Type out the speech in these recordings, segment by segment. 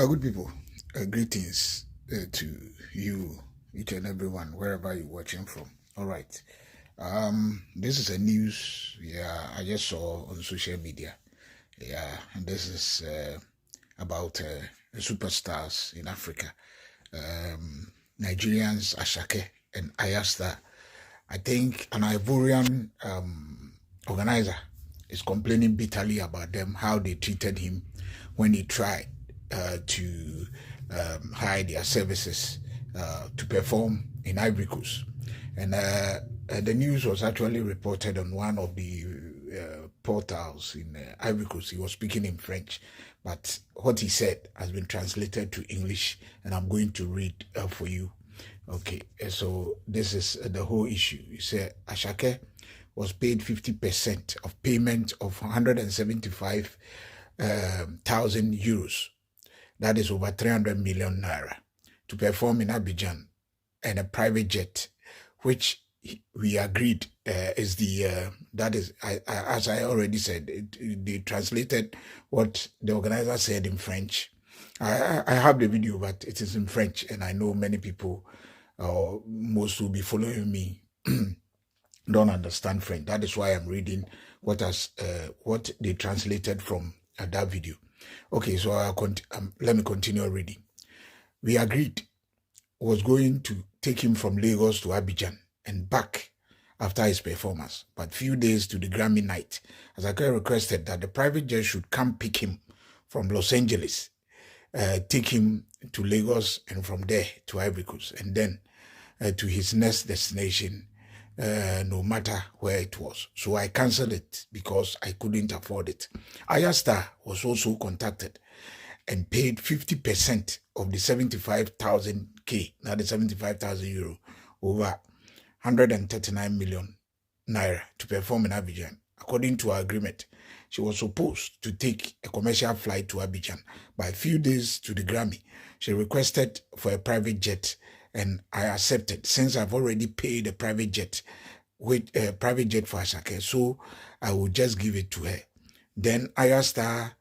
Good people, greetings to you, each and everyone, wherever you're watching from. All right. This is a news, I just saw on social media. And this is about the superstars in Africa. Um, Nigerians, Asake and Ayra Starr. I think an Ivorian organizer is complaining bitterly about them, how they treated him when he tried to hire their services to perform in Ivory Coast. And the news was actually reported on one of the portals in Ivory Coast. He was speaking in French, but what he said has been translated to English, and I'm going to read for you. Okay, so this is the whole issue. He said Asake was paid 50% of payment of 175,000 euros. That is over 300 million naira to perform in Abidjan and a private jet, which we agreed is that is, as I already said, they translated what the organizer said in French. I have the video, but it is in French, and I know many people, most will be following me, don't understand French. That is why I'm reading what they translated from that video. Okay, so let me continue reading. We agreed was going to take him from Lagos to Abidjan and back after his performance, but few days to the Grammy night, Asake requested that the private jet should come pick him from Los Angeles, take him to Lagos, and from there to Ivory Coast, and then to his next destination, no matter where it was. So I cancelled it because I couldn't afford it. Ayra Starr was also contacted and paid 50% of the 75,000 K, not the 75,000 euro, over 139 million naira to perform in Abidjan. According to our agreement, she was supposed to take a commercial flight to Abidjan. By a few days to the Grammy, she requested for a private jet, and I accepted since I've already paid a private jet with a private jet for Asake, so I will just give it to her. Then Ayra Starr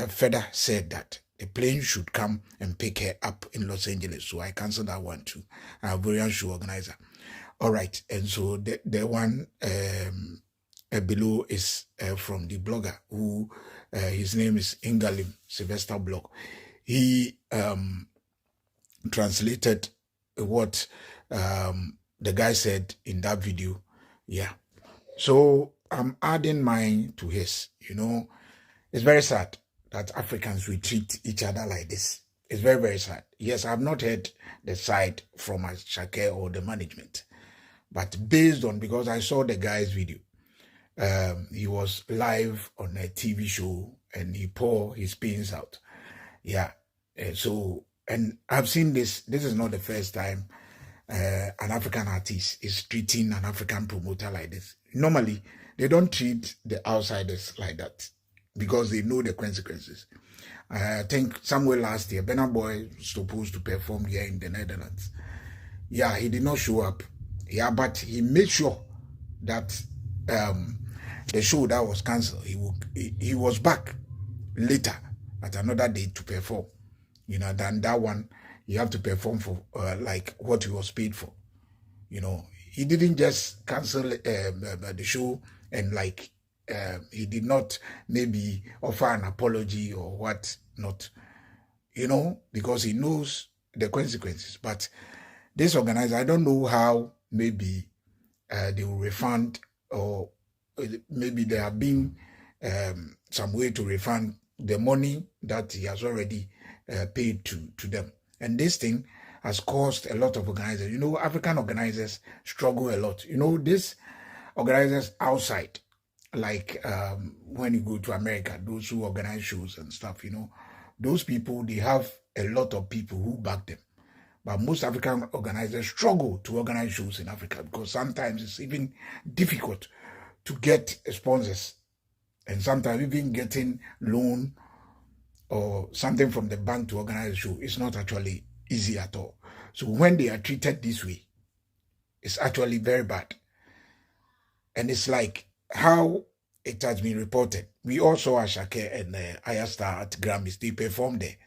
further said that the plane should come and pick her up in Los Angeles, so I canceled that one too. Our Ivorian show organizer. All right, and so the one below is from the blogger who his name is Ingalim Sylvester Blog. He translated what the guy said in that video. Yeah. So I'm adding mine to his. It's very sad that Africans will treat each other like this. It's very, very sad. Yes, I've not heard the side from Asake or the management. But based on, because I saw the guy's video, he was live on a TV show and he poured his pains out. Yeah. And I've seen this. This is not the first time an African artist is treating an African promoter like this. Normally, they don't treat the outsiders like that because they know the consequences. I think somewhere last year, Burna Boy was supposed to perform here in the Netherlands. Yeah, he did not show up. Yeah, but he made sure that the show that was cancelled, he was back later at another day to perform. Than that one, you have to perform for like what he was paid for. He didn't just cancel the show and like he did not maybe offer an apology or what not, because he knows the consequences. But this organizer, I don't know how maybe they will refund, or maybe there have been some way to refund the money that he has already paid to them. And this thing has caused a lot of organizers. African organizers struggle a lot. These organizers outside, like when you go to America, those who organize shows and stuff, those people, they have a lot of people who back them. But most African organizers struggle to organize shows in Africa because sometimes it's even difficult to get sponsors. And sometimes even getting loan or something from the bank to organize a show is not actually easy at all. So when they are treated this way, it's actually very bad. And it's like how it has been reported. We also saw Asake and Ayra Starr at Grammys. They performed there.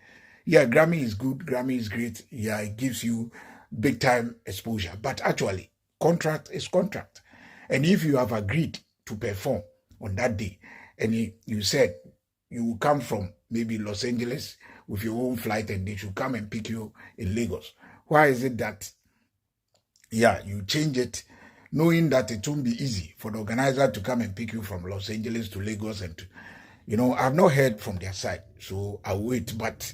Yeah, Grammy is good. Grammy is great. Yeah, it gives you big time exposure. But actually, contract is contract. And if you have agreed to perform on that day, and you said you will come from maybe Los Angeles with your own flight and they should come and pick you in Lagos, why is it that, yeah, you change it knowing that it won't be easy for the organizer to come and pick you from Los Angeles to Lagos and to, I've not heard from their side, so I'll wait. But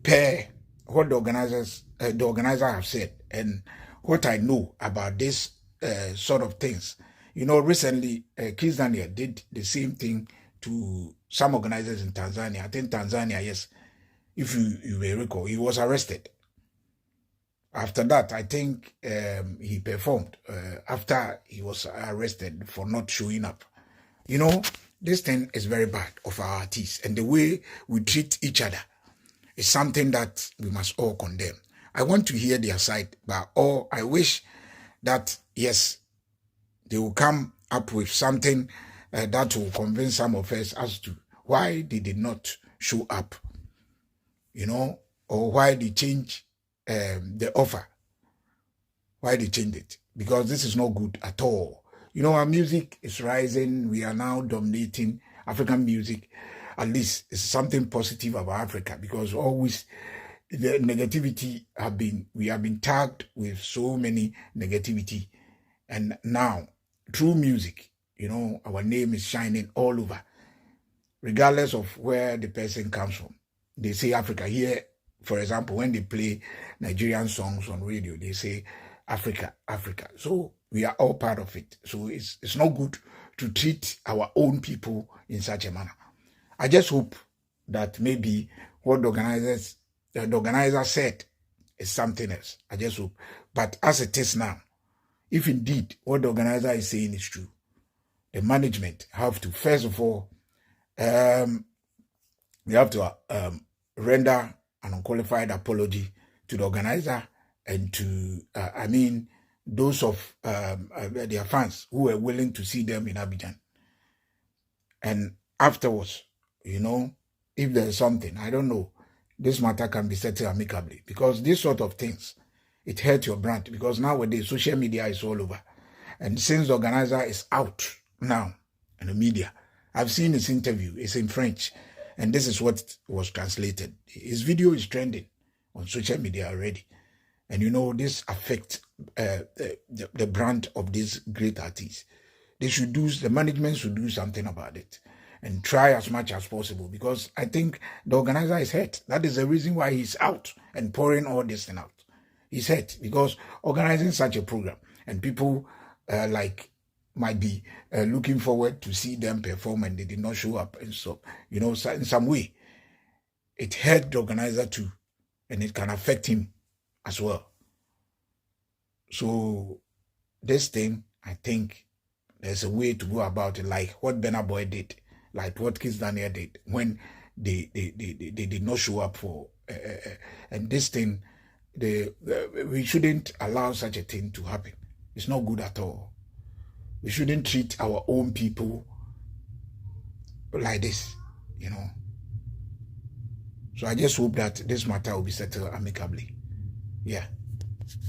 per what the organizer have said, and what I know about this sort of things, recently Kiss Daniel did the same thing to some organizers in Tanzania. I think Tanzania, yes, if you may recall, he was arrested. After that, I think he performed after he was arrested for not showing up. This thing is very bad of our artists, and the way we treat each other is something that we must all condemn. I want to hear their side, but I wish that, yes, they will come up with something that will convince some of us as to why they did not show up, or why they changed the offer, why they changed it, because this is not good at all. Our music is rising. We are now dominating African music. At least it's something positive about Africa, because always the negativity we have been tagged with so many negativity. And now, through music, our name is shining all over, regardless of where the person comes from. They say Africa. Here, for example, when they play Nigerian songs on radio, they say Africa, Africa. So we are all part of it. So it's not good to treat our own people in such a manner. I just hope that maybe what the organizer said is something else. I just hope. But as it is now, if indeed what the organizer is saying is true, the management have to, first of all, they have to render an unqualified apology to the organizer and to, those of their fans who were willing to see them in Abidjan. And afterwards, if there's something, I don't know, this matter can be settled amicably, because this sort of things, it hurts your brand, because nowadays social media is all over. And since the organizer is out now in the media, I've seen his interview, it's in French, and this is what was translated. His video is trending on social media already. And this affects the brand of these great artists. The management should do something about it and try as much as possible, because I think the organizer is hurt. That is the reason why he's out and pouring all this thing out. He's hurt because organizing such a program, and people might be looking forward to see them perform, and they did not show up. And so, in some way, it hurt the organizer too, and it can affect him as well. So this thing, I think there's a way to go about it, like what Burna Boy did, like what Kiss Daniel did when they did not show up for, and this thing, we shouldn't allow such a thing to happen. It's not good at all. We shouldn't treat our own people like this, So I just hope that this matter will be settled amicably. Yeah.